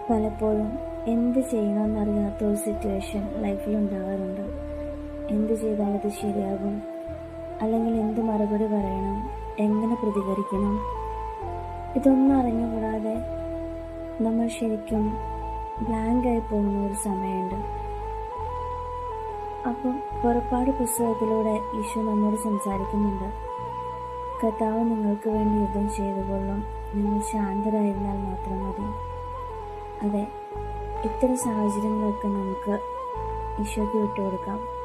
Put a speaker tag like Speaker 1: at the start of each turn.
Speaker 1: പലപ്പോഴും എന്ത് ചെയ്യണമെന്നറിയാത്ത ഒരു സിറ്റുവേഷൻ ലൈഫിൽ ഉണ്ടാകാറുണ്ട്. എന്ത് ചെയ്താൽ അത് ശരിയാകും, അല്ലെങ്കിൽ എന്ത് മറുപടി പറയണം, എങ്ങനെ പ്രതികരിക്കണം, ഇതൊന്നും അറിഞ്ഞുകൂടാതെ നമ്മൾ ശരിക്കും ബ്ലാങ്കായി പോകുന്ന ഒരു സമയമുണ്ട്. അപ്പം പുറപ്പാട് പുസ്തകത്തിലൂടെ ഈശോ നമ്മോട് സംസാരിക്കുന്നുണ്ട്. കർത്താവ് നിങ്ങൾക്ക് വേണ്ടി യുദ്ധം ചെയ്തുകൊള്ളും, നിങ്ങൾ ശാന്തരായിരുന്നാൽ മാത്രം മതി. അതെ, ഇത്തരം സാഹചര്യങ്ങളൊക്കെ നമുക്ക് ഈശോയ്ക്ക് വിട്ടുകൊടുക്കാം.